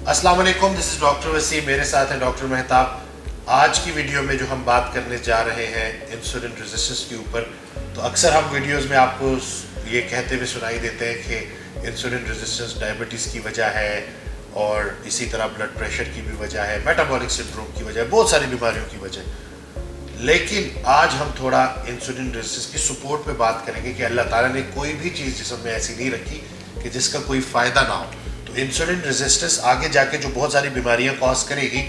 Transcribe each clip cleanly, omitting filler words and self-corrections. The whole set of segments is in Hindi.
अस्सलाम वालेकुम, दिस इज़ डॉक्टर वसी, मेरे साथ है डॉक्टर मेहताब। आज की वीडियो में जो हम बात करने जा रहे हैं इंसुलिन रेजिस्टेंस के ऊपर। तो अक्सर हम वीडियोस में आपको ये कहते हुए सुनाई देते हैं कि इंसुलिन रेजिस्टेंस डायबिटीज़ की वजह है और इसी तरह ब्लड प्रेशर की भी वजह है, मेटाबॉलिक सिंड्रोम की वजह है, बहुत सारी बीमारियों की वजह। लेकिन आज हम थोड़ा इंसुलिन रेजिस्टेंस की सपोर्ट पे बात करेंगे कि अल्लाह ताला ने कोई भी चीज़ जिस्म में ऐसी नहीं रखी कि जिसका कोई फ़ायदा ना हो। तो इंसुलिन रेजिस्टेंस आगे जाके जो बहुत सारी बीमारियां कॉज करेगी,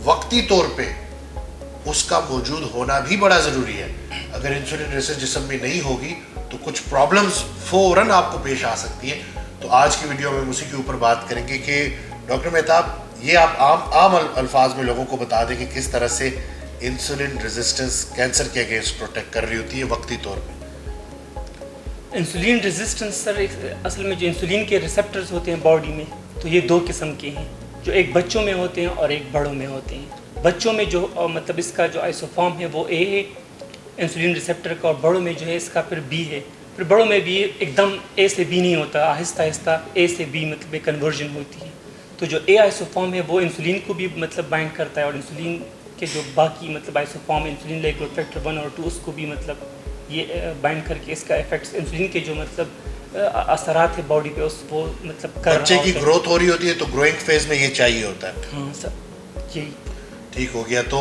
वक्ती तौर पे उसका मौजूद होना भी बड़ा ज़रूरी है। अगर इंसुलिन रेजिस्टेंस जिस्म में नहीं होगी तो कुछ प्रॉब्लम्स फ़ौरन आपको पेश आ सकती है। तो आज की वीडियो में उसी के ऊपर बात करेंगे कि डॉक्टर मेहताब, ये आप आम अल्फाज में लोगों को बता दें कि किस तरह से इंसुलिन रेजिस्टेंस कैंसर के अगेंस्ट प्रोटेक्ट कर रही होती है वक्ती तौर पे। इंसुलिन रेजिस्टेंस सर असल में जो इंसुलिन के रिसेप्टर्स होते हैं बॉडी में, तो ये दो किस्म के हैं, जो एक बच्चों में होते हैं और एक बड़ों में होते हैं। बच्चों में जो मतलब इसका जो आइसोफॉर्म है वो ए है इंसुलिन रिसेप्टर का, और बड़ों में जो है इसका फिर बी है। फिर बड़ों में भी एकदम ए से बी नहीं होता, आहिस्ता आहिस्ता ए से बी मतलब कन्वर्जन होती है। तो जो ए आइसोफॉर्म है वो इंसुलिन को भी मतलब बाइंड करता है, और इंसुलिन के जो बाकी मतलब isoform insulin like growth factor 1 और 2 उसको भी मतलब ये बाइंड करके इसका इफेक्ट्स इंसुलिन के जो मतलब असरात है बॉडी पे उस वो मतलब कर बच्चे की ग्रोथ हो रही होती है तो ग्रोइंग फेज में ये चाहिए होता है। हाँ सर, यही ठीक हो गया। तो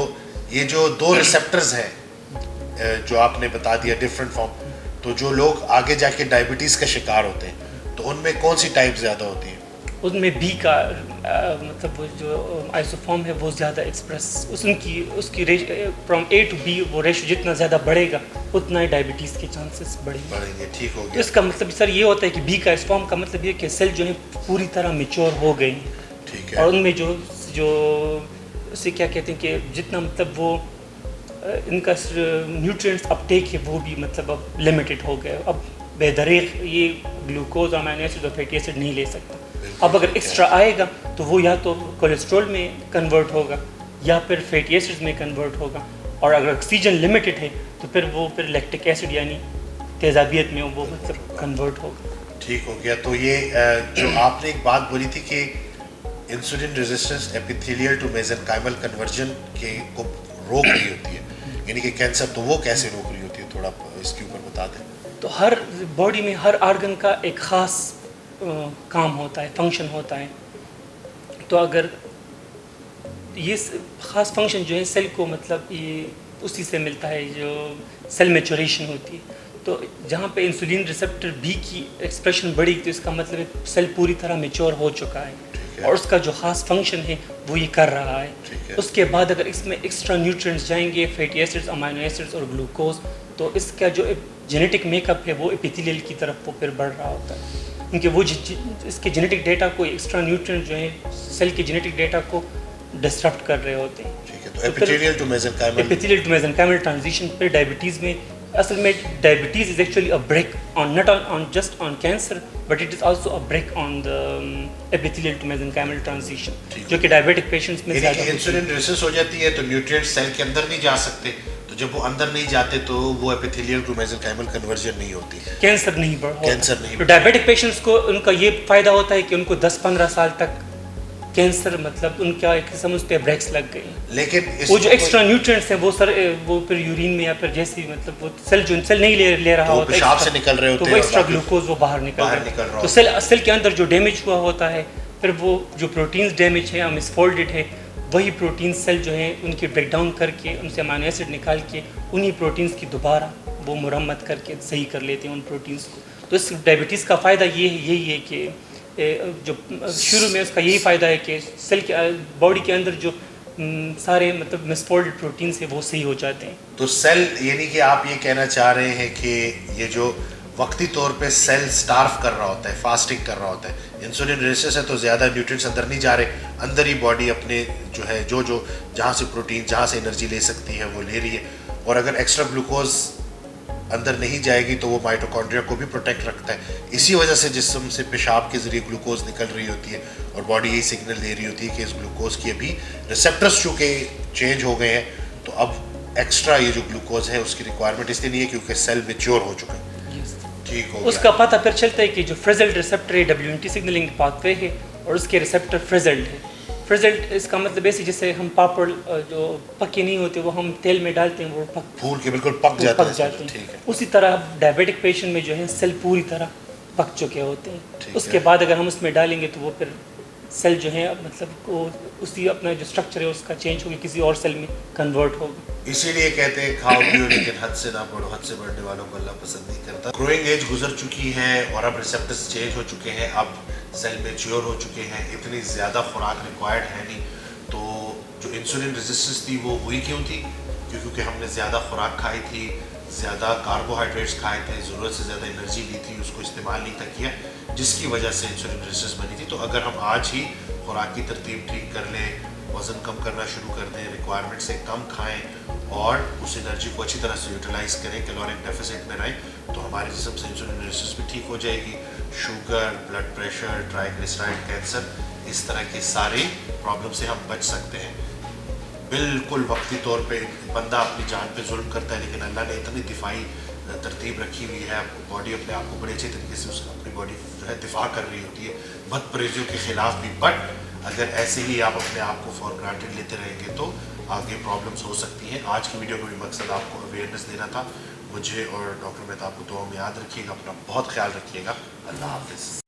ये जो दो रिसेप्टर्स हैं जो आपने बता दिया डिफरेंट फॉर्म, तो जो लोग आगे जाके डायबिटीज़ का शिकार होते हैं तो उनमें कौन सी टाइप ज़्यादा होती है? उसमें बी का मतलब वो जो आइसोफॉर्म है वो ज़्यादा एक्सप्रेस उसकी फ्रॉम ए टू बी वो रेशो जितना ज़्यादा बढ़ेगा उतना ही डायबिटीज़ के चांसेस बढ़ेंगे। ठीक हो तो गया। इसका मतलब सर ये होता है कि बी का आइसोफॉर्म का मतलब ये कि सेल जो है पूरी तरह मेच्योर हो गई हैं। ठीक है। और उनमें जो जो उसे क्या कहते हैं कि जितना मतलब वो इनका न्यूट्रिएंट्स अपटेक है वो भी मतलब अब लिमिटेड हो गया। अब बेदरीग ये ग्लूकोज अमीनो एसिड और फैटी एसिड नहीं ले सकता। अब अगर एक्स्ट्रा आएगा तो वो या तो कोलेस्ट्रॉल में कन्वर्ट होगा या फिर फैटी एसिड्स में कन्वर्ट होगा, और अगर ऑक्सीजन लिमिटेड है तो फिर वो फिर लैक्टिक एसिड यानी तेजाबियत में वो मतलब कन्वर्ट होगा। ठीक हो गया। तो ये जो आपने एक बात बोली थी कि insulin resistance epithelial to mesenchymal conversion के को रोक रही होती है, यानी कि कैंसर, तो वो कैसे रोक रही होती है, थोड़ा इसके ऊपर बता दें। तो हर बॉडी में हर आर्गन का एक ख़ास काम होता है, फंक्शन होता है। तो अगर ये ख़ास फंक्शन जो है सेल को मतलब ये उसी से मिलता है जो सेल मैच्योरेशन होती है। तो जहाँ पे इंसुलिन रिसेप्टर बी की एक्सप्रेशन बढ़ी तो इसका मतलब है सेल पूरी तरह मैच्योर हो चुका है और उसका जो ख़ास फंक्शन है वो ये कर रहा है। उसके बाद अगर इसमें एक्स्ट्रा न्यूट्रिएंट्स जाएंगे, फैटी एसिड्स, अमीनो एसिड्स और ग्लूकोज, तो इसका जो जेनेटिक मेकअप है वो एपिथेलियल की तरफ वो फिर बढ़ रहा होता है, क्योंकि वो इसके जेनेटिक डेटा को एक्स्ट्रा न्यूट्रिएंट जो है सेल के जेनेटिक डेटा को डिस्टर्ब कर रहे होते हैं। ठीक है। तो एपिथेलियल टू मेसेनकाइमल ट्रांजिशन पे डायबिटीज़ में असल में diabetes is actually a break on not on just on cancer but it is also a break on the epithelial to mesenchymal transition, जो कि डायबिटिक पेशेंट्स में ज़्यादा इंसुलिन रेजिस्टेंस हो जाती है तो न्यूट्रिएंट्स सेल के अंदर नहीं जा सकते, तो जब वो अंदर नहीं जाते तो वो एपिथेलियल टू मेसेनकाइमल कन्वर्जन नहीं होती, कैंसर नहीं बढ़ तो डायबिटिक पेशेंट्स को उनका ये फ़ायदा होता है कि उनको 10-15 साल तक कैंसर मतलब उनका एक किस्म उस पर ब्रेक्स लग गई। लेकिन वो जो एक्स्ट्रा न्यूट्रिएंट्स हैं वो सर वो फिर यूरिन में या फिर जैसे मतलब वो सेल नहीं ले रहा होता है, पेशाब से निकल रहे होते हैं, तो वो एक्स्ट्रा ग्लूकोज वो बाहर निकल रहा है। तो सेल के अंदर जो डैमेज हुआ होता है, फिर वो जो प्रोटीन्स डैमेज है, मिसफोल्डेड है, वही प्रोटीन सेल जो है उनकी ब्रेक डाउन करके उनसे अमीनो एसिड निकाल के उन्हीं प्रोटीन्स की दोबारा वो मुरम्मत करके सही कर लेते हैं उन प्रोटीन्स को। तो इस डायबिटीज़ का फ़ायदा यही है कि जो शुरू में उसका यही फ़ायदा है कि सेल के बॉडी के अंदर जो सारे मतलब मिसफोल्डेड प्रोटीन्स है वो सही हो जाते हैं। तो सेल, यानी कि आप ये कहना चाह रहे हैं कि ये जो वक्ती तौर पे सेल स्टार्व कर रहा होता है, फास्टिंग कर रहा होता है, इंसुलिन रेजिस्टेंस है तो ज़्यादा न्यूट्रिएंट्स अंदर नहीं जा रहे, अंदर ही बॉडी अपने जो है जो जहाँ से प्रोटीन, जहाँ से एनर्जी ले सकती है वो ले रही है, और अगर एक्स्ट्रा ग्लूकोज अंदर नहीं जाएगी तो वो माइटोकॉन्ड्रिया को भी प्रोटेक्ट रखता है। इसी वजह से जिस्म से पेशाब के ज़रिए ग्लूकोज निकल रही होती है और बॉडी यही सिग्नल दे रही होती है कि इस ग्लूकोज की अभी रिसेप्टर्स चूँकि चेंज हो गए हैं तो अब एक्स्ट्रा ये जो ग्लूकोज है उसकी रिक्वायरमेंट इसलिए नहीं है क्योंकि सेल मैच्योर हो चुका है। ठीक हो गया। उसका पता फिर चलता है कि जो फ्रेजल्ड रिसेप्टर है WNT सिग्नलिंग पाथवे है और उसके रिसेप्टर फ्रेजल्ड है, फ्रिजल्ट इसका मतलब ऐसे जैसे हम पापड़ जो पके नहीं होते वो हम तेल में डालते हैं वो फूल के बिल्कुल पक जाते हैं, जाते ठीक है। हैं। उसी तरह डायबिटिक पेशेंट में जो है सेल पूरी तरह पक चुके होते ठीक हैं। उसके है। बाद अगर हम उसमें डालेंगे तो वो फिर सेल जो है मतलब वो उसी अपना जो स्ट्रक्चर है उसका चेंज होकर किसी और सेल में कन्वर्ट होगा। इसीलिए कहते हैं खाओ पियो लेकिन हद से ना बढ़ो, हद से बढ़ने वालों को अल्लाह पसंद नहीं करता। ग्रोइंग एज गुजर चुकी है और अब रिसेप्टर्स चेंज हो चुके हैं, अब सेल मैच्योर हो चुके हैं, इतनी ज़्यादा खुराक रिक्वायर्ड है नहीं। तो जो इंसुलिन रेजिस्टेंस थी वो हुई क्यों थी? क्योंकि हमने ज़्यादा खुराक खाई थी, ज़्यादा कार्बोहाइड्रेट्स खाए थे, ज़रूरत से ज़्यादा एनर्जी ली थी, उसको इस्तेमाल नहीं था किया, जिसकी वजह से इंसुलिन रेजिस्टेंस बनी थी। तो अगर हम आज ही खुराक की तरतीब ठीक कर लें, वज़न कम करना शुरू कर दें, रिक्वायरमेंट से कम खाएं और उस एनर्जी को अच्छी तरह से यूटिलाइज़ करें, कैलोरिक डेफिसिट में रहें, तो हमारे जिस्म से इंसुलिन रेजिस्टेंस भी ठीक हो जाएगी। Sugar, blood pressure, triglyceride, cancer, इस तरह के सारे प्रॉब्लम से हम बच सकते हैं। बिल्कुल वक्ती तौर पे बंदा अपनी जान पे जुल्म करता है, लेकिन अल्लाह ने इतनी दिफाई तरतीब रखी हुई है, बॉडी अपने आप को बड़े अच्छे तरीके से अपनी बॉडी जो है दिफा कर रही होती है बदपरहेजियों के ख़िलाफ़ भी। बट अगर ऐसे ही आप अपने आप को फॉर ग्रांटेड लेते रहेंगे तो आगे प्रॉब्लम्स हो सकती हैं। आज की वीडियो का भी मकसद आपको अवेयरनेस देना था। मुझे और डॉक्टर मेहताब को दुआ में याद रखिएगा, अपना बहुत ख्याल रखिएगा। अल्लाह हाफिज़।